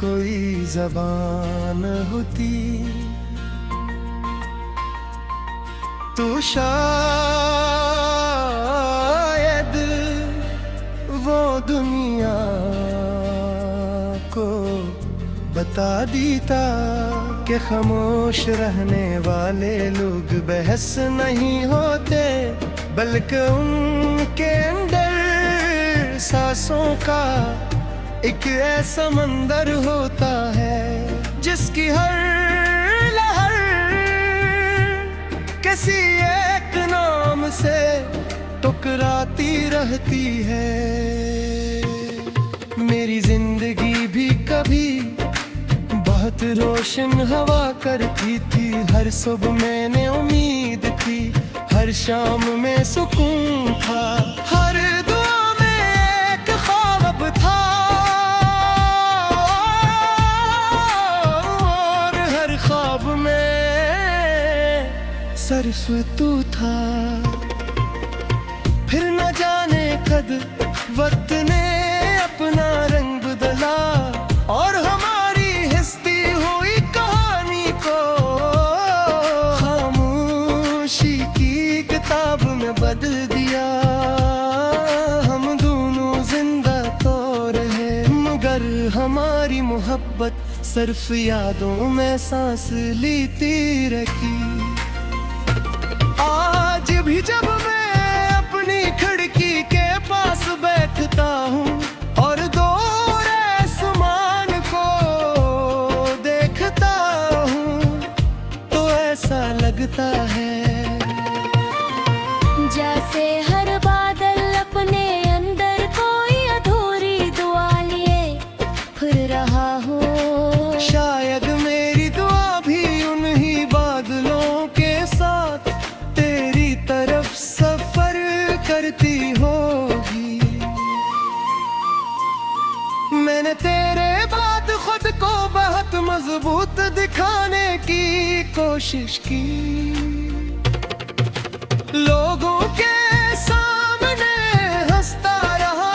कोई ज़बान होती तो शायद वो दुनिया को बता देता कि खामोश रहने वाले लोग बहस नहीं होते, बल्कि उनके अंदर सांसों का एक ऐसा मंदिर होता है जिसकी हर लहर किसी एक नाम से टकराती रहती है। मेरी जिंदगी भी कभी बहुत रोशन हवा करती थी, हर सुबह मैंने उम्मीद थी, हर शाम में सुकून था, हर दुआ में एक ख्वाब था और हर ख्वाब में सिर्फ तू था। फिर न जाने कद वक्त ने अपना रंग बदला और हमारी हस्ती हुई कहानी को खामोशी की किताब में बदल दिया। हम दोनों जिंदा तो रहे मगर हमारी मोहब्बत सिर्फ यादों में सांस लेती रही। आज भी जब मैं अपनी खिड़की के पास बैठता हूँ और दूर आसमान को देखता हूँ तो ऐसा लगता है जैसे हर बादल अपने अंदर कोई अधूरी दुआ लिए फिर रहा हो। शायद मेरी दुआ भी उन्हीं बादलों के साथ तेरी तरफ सफर करती होगी। मैंने तेरे बाद खुद को बहुत मजबूत दिखाने की कोशिश की, लोगों के सामने हंसता रहा,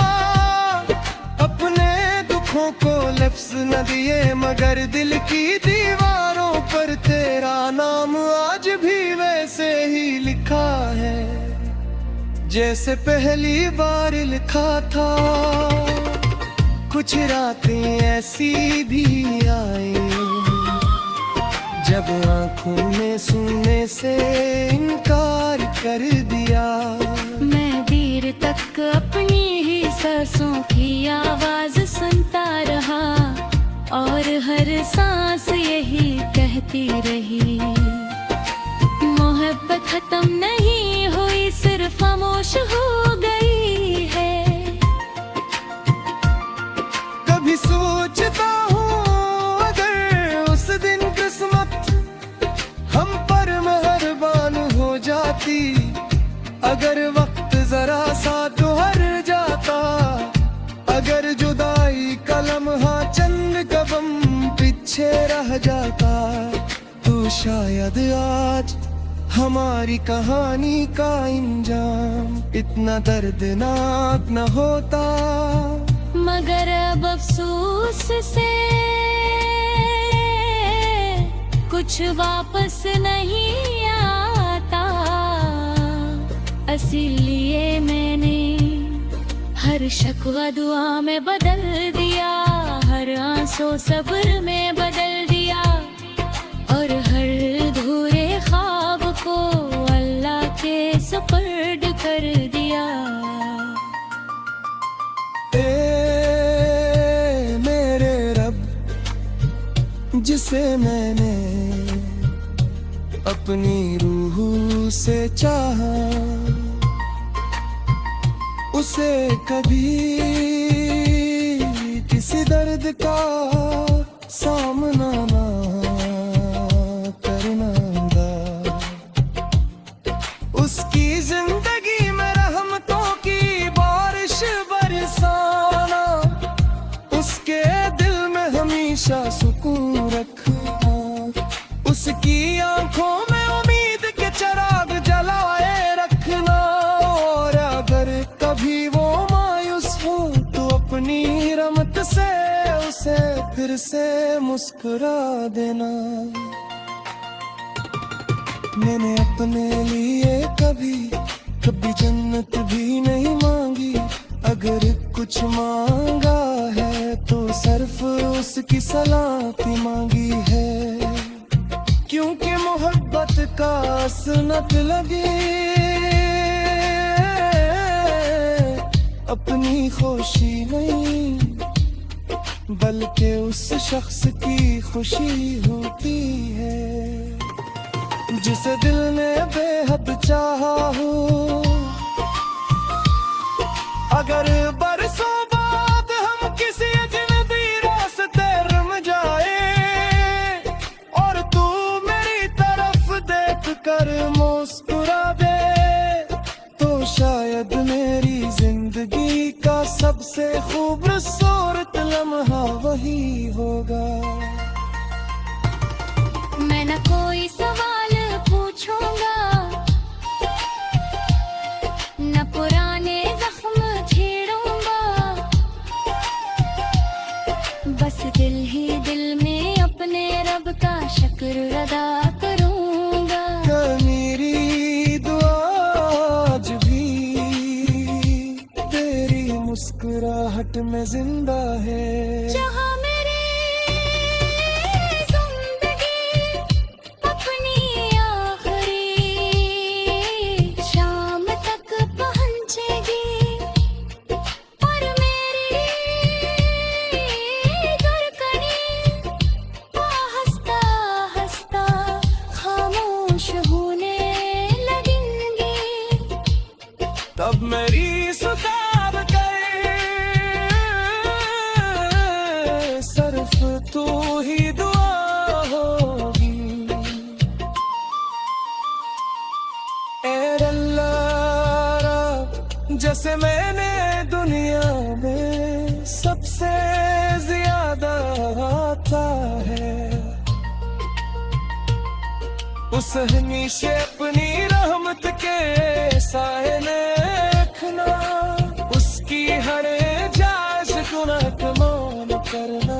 अपने दुखों को लफ्ज न दिए मगर दिल की दीवारों पर तेरा नाम आज भी वैसे ही लिखा है जैसे पहली बार लिखा था। कुछ रातें ऐसी भी आई जब आंखों ने सुनने से इनकार कर दिया। मैं देर तक अपनी ही सांसों की आवाज सुनता रहा और हर सांस यही कहती रही मोहब्बत खत्म नहीं हुई सिर्फ खामोश हो गई है। कभी सोचता हूँ अगर उस दिन किस्मत हम पर मेहरबान हो जाती, अगर वक्त जरा सा ठहर जाता, अगर जुदाई का लम्हा चंद कदम पीछे रह जाता तो शायद आज हमारी कहानी का अंजाम इतना दर्दनाक न होता। मगर अब अफसोस से कुछ वापस नहीं आता, इसीलिए मैंने हर शिकवा दुआ में बदल दिया, हर आंसू सब्र में बदल दिया और हर अधूरे ख्वाब को अल्लाह के सुपर्द कर दिया। मेरे रब जिसे मैंने अपनी रूह से चाहा, उसे कभी किसी दर्द का सामना ना करना दा। उसकी जिंदगी में रहमतों की बारिश बरसाना, उसके दिल में हमेशा सुकून रखना, उसकी आंखों में उम्मीद के चिराग जलाए रखना। और अगर कभी वो मायूस हो तो अपनी रहमत से उसे से फिर से मुस्कुरा देना। मैंने अपने लिए कभी कभी जन्नत भी नहीं मांगी, अगर कुछ मांगा है तो सिर्फ उसकी सलामती मांगी है। क्योंकि मोहब्बत का असनत लगे, अपनी खुशी नहीं बल्कि उस शख्स की खुशी होती है जिसे दिल ने बेहद चाहा हो। अगर बरसों बाद हम किसी अजनबी रास्ते रम जाए और तू मेरी तरफ देख कर मुस्कुरा दे, तो शायद मेरी जिंदगी का सबसे खूबसूरत लम्हा वही होगा। मैं न कोई सवाल पूछूंगा, न पुराने जख्म छेड़ूंगा, बस दिल ही दिल में अपने रब का शुक्र अदा करूंगा। मेरी दुआ आज भी तेरी मुस्कुराहट में जिंदा है। जहाँ मेरी जिंदगी अपनी आखिरी शाम तक पहुंचेगी और मेरी धड़कनें आहिस्ता आहिस्ता खामोश होने लगेंगी, तब मेरी सुतार कर सिर्फ तू ही दुआ होगी। ए अल्लाह, जैसे मैंने दुनिया में सबसे ज्यादा आता है, उस हमेशा अपनी रहमत के साए में रखना, उसकी हर जायज गुनाह को माफ करना।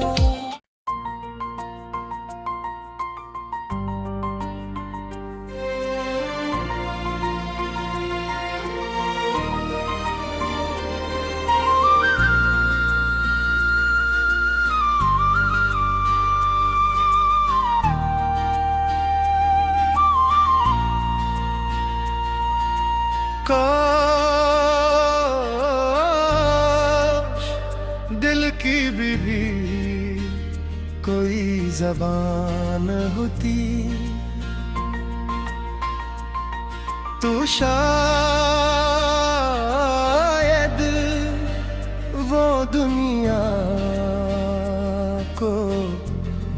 काश दिल की भी कोई जबान होती, तो शायद वो दुनिया को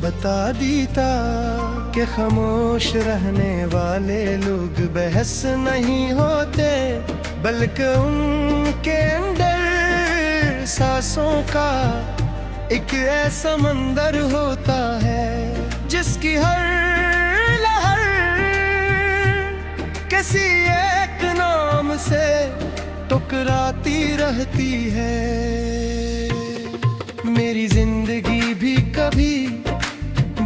बता देता कि खामोश रहने वाले लोग बहस नहीं होते, बल्कि उनके अंदर सांसों का एक ऐसा मंदिर होता है जिसकी हर लहर किसी एक नाम से टकराती रहती है। मेरी जिंदगी भी कभी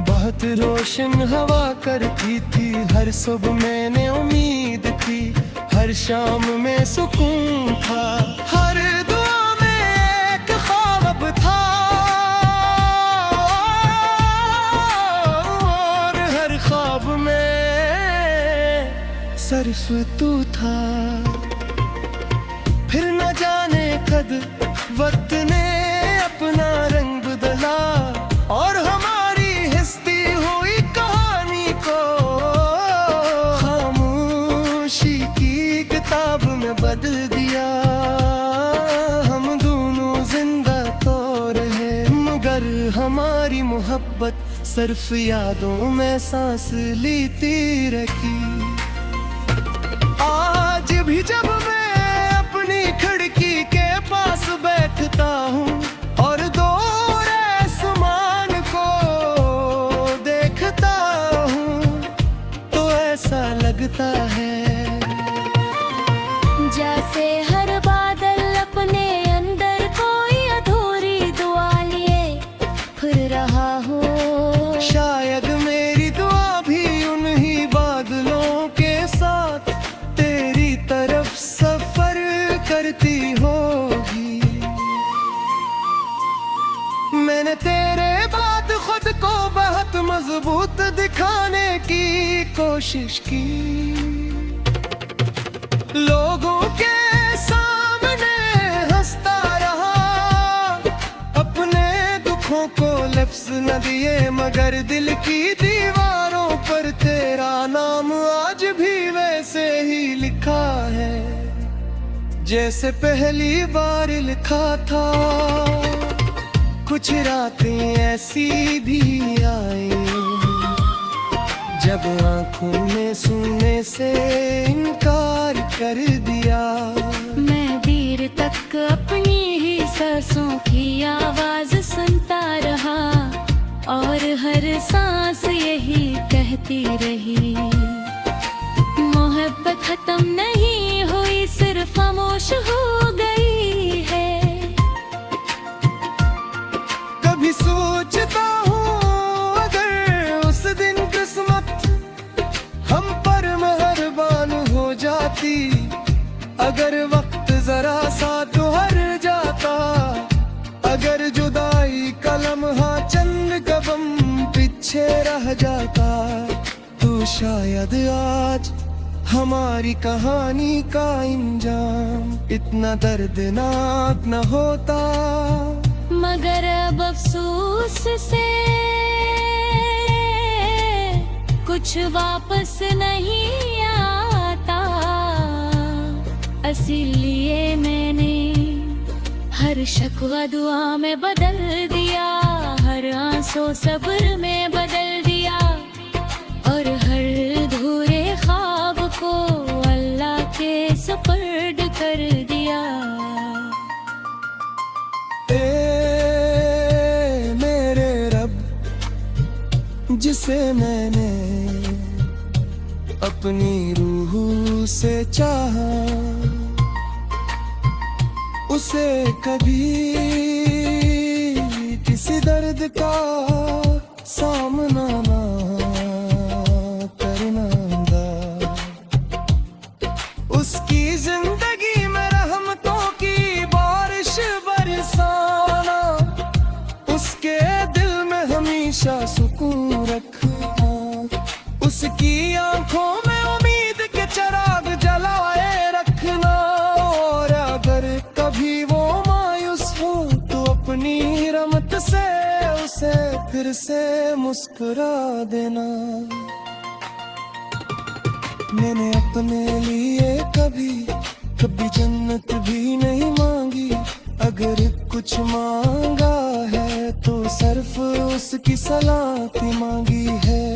बहुत रोशन हवा करती थी, हर सुबह मैंने उम्मीद थी, हर शाम में सुकून था, हर दुआ में एक ख्वाब था और हर ख्वाब में सिर्फ तू था। फिर न जाने कद वक्त ने अपना रंग बदला और हमारी हस्ती हुई कहानी को खामोशी की किताब में बदल दिया। हम दोनों जिंदा तो रहे मगर हमारी मोहब्बत सिर्फ यादों में सांस लेती रखी। आज भी जब मैं अपनी खिड़की के पास बैठता हूँ और दूर आसमान को देखता हूँ, तो ऐसा लगता है जैसे हर बादल अपने अंदर कोई अधूरी दुआ लिए सबूत दिखाने की कोशिश की। लोगों के सामने हंसता रहा, अपने दुखों को लफ्ज न दिए, मगर दिल की दीवारों पर तेरा नाम आज भी वैसे ही लिखा है जैसे पहली बार लिखा था। कुछ रातें ऐसी भी आई जब आंखों ने सुनने से इनकार कर दिया। मैं देर तक अपनी ही सांसों की आवाज सुनता रहा, और हर सांस यही कहती रही, मोहब्बत खत्म नहीं हुई, सिर्फ खामोश हो गई है। कभी सोचता हूँ अगर उस दिन किस्मत हम पर मेहरबान हो जाती, अगर वक्त जरा सा ठहर जाता, अगर जुदाई का लम्हा चंद कदम पीछे रह जाता, तो शायद आज हमारी कहानी का इंजाम इतना दर्दनाक न होता। मगर अब अफसोस से कुछ वापस नहीं आता, इसीलिए मैंने हर शिकवा दुआ में बदल दिया, हर आंसू सब्र में बदल दिया, और हर अधूरे ख्वाब को अल्लाह के सुपर्द कर दिया। मेरे रब, जिसे मैंने अपनी रूह से चाहा, उसे कभी किसी दर्द का सामना ना करना दा। उसकी जिंदगी में रहमतों की बारिश बरसाना, उसके दिल में हमेशा सुकून रखना, उसकी आंखों में उम्मीद के चिराग जलाए रखना, और अगर कभी वो मायूस हो तो अपनी रहमत से उसे फिर से मुस्कुरा देना। मैंने अपने लिए कभी जन्नत भी नहीं मांगी, अगर कुछ मांगा है तो सिर्फ उसकी सलामती मांगी है,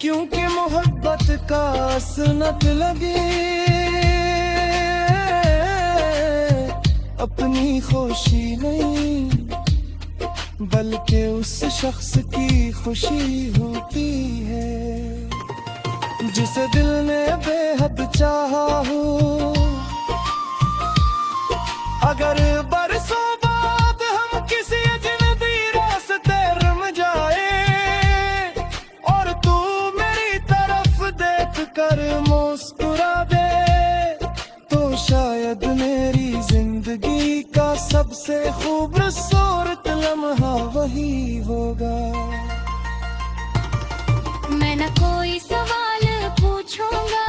क्योंकि मोहब्बत का सुनत लगे अपनी खुशी नहीं, बल्कि उस शख्स की खुशी होती है जिसे दिल ने बेहद चाहा हो। अगर बरसों बाद हम किसी अजनबी रास्ते रम जाए, और तू मेरी तरफ देख कर मुस्कुरा दे, तो शायद मेरी जिंदगी का सबसे खूबसूरत लम्हा वही होगा। मैं न कोई सवाल पूछूंगा,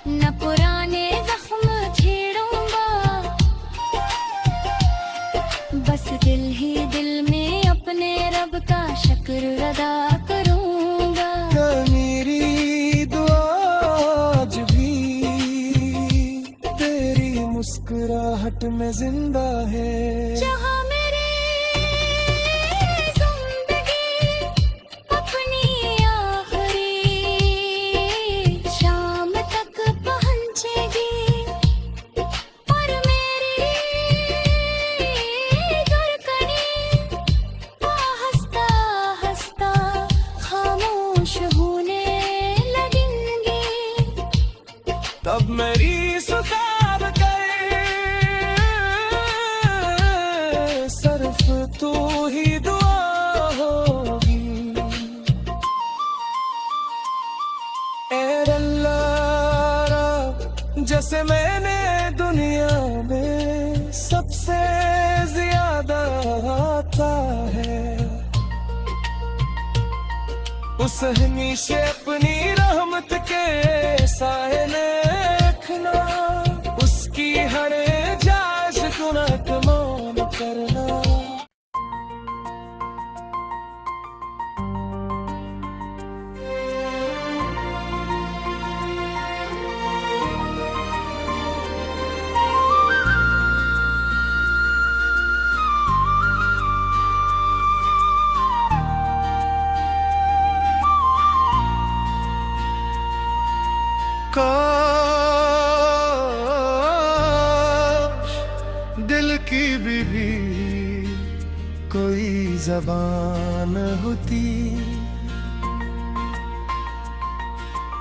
न पुराने जख्म छेड़ूंगा, बस दिल ही दिल में अपने रब का शुक्र अदा करूंगा। मेरी दुआ आज भी तेरी मुस्कुराहट में जिंदा है। जहाँ मेरी जिंदगी अपनी आखिरी शाम तक पहुंचेगी, और मेरी धड़कनें आहिस्ता आहिस्ता खामोश होने लगेंगी, तब मेरी सुतार कर सिर्फ तू ही दुआ होगी। ए अल्लाह, जैसे मैंने दुनिया में सबसे ज्यादा आता है, उस हनीशे अपनी रहमत के साए ने रखना, उसकी हर जायज गुनाह तमाम करना। काश दिल की भी कोई ज़बान होती,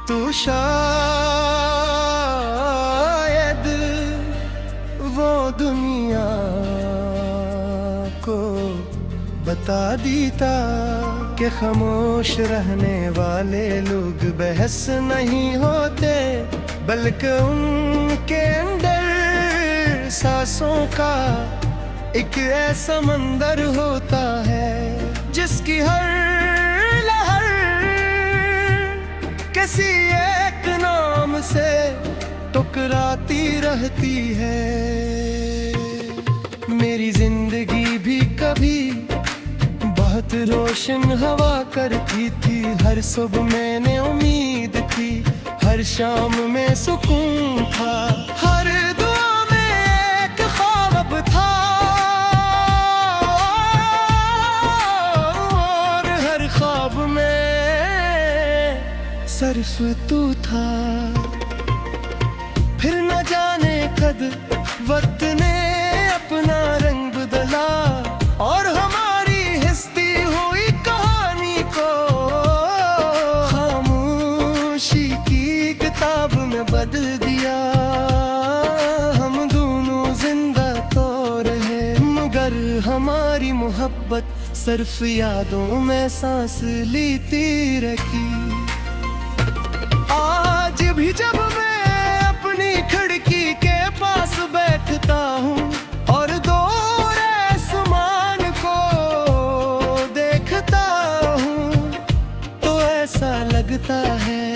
तो शायद वो दुनिया को बता देता कि खामोश रहने वाले लोग बहस नहीं होते, बल्कि उनके अंदर सांसों का एक ऐसा मंदिर होता है जिसकी हर लहर किसी एक नाम से टकराती रहती है। मेरी जिंदगी भी कभी बहुत रोशन हवा करती थी, हर सुबह मैंने उम्मीद थी, हर शाम में सुकून था, हर दुआ में एक ख्वाब था, और हर ख्वाब में सिर्फ तू था। फिर न जाने कद वक्त ने अपना रंग बदला और हमारी हिस्ती हुई कहानी को खामोशी की किताब में बदल दिया। हम दोनों जिंदा तो रहे, मगर हमारी मोहब्बत सिर्फ यादों में सांस लेती रखी। आज भी जब मैं अपनी खिड़की के पास बैठता हूँ और दूर आसमान को देखता हूँ, तो ऐसा लगता है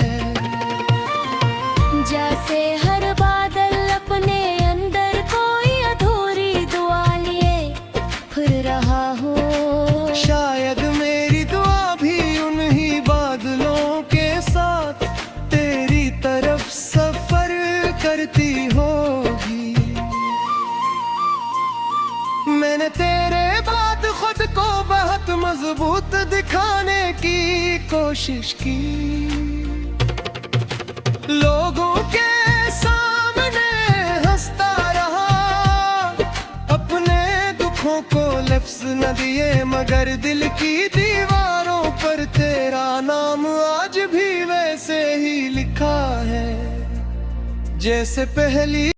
जैसे हर बादल अपने अंदर कोई अधूरी दुआ लिए फिर रहा हो। शायद मेरी दुआ भी उन्हीं बादलों के साथ तेरी तरफ सफर करती होगी। मैंने तेरे बाद खुद को बहुत मजबूत दिखाने की कोशिश की, लोगों के सामने हंसता रहा, अपने दुखों को लफ्ज न दिए, मगर दिल की दीवारों पर तेरा नाम आज भी वैसे ही लिखा है जैसे पहली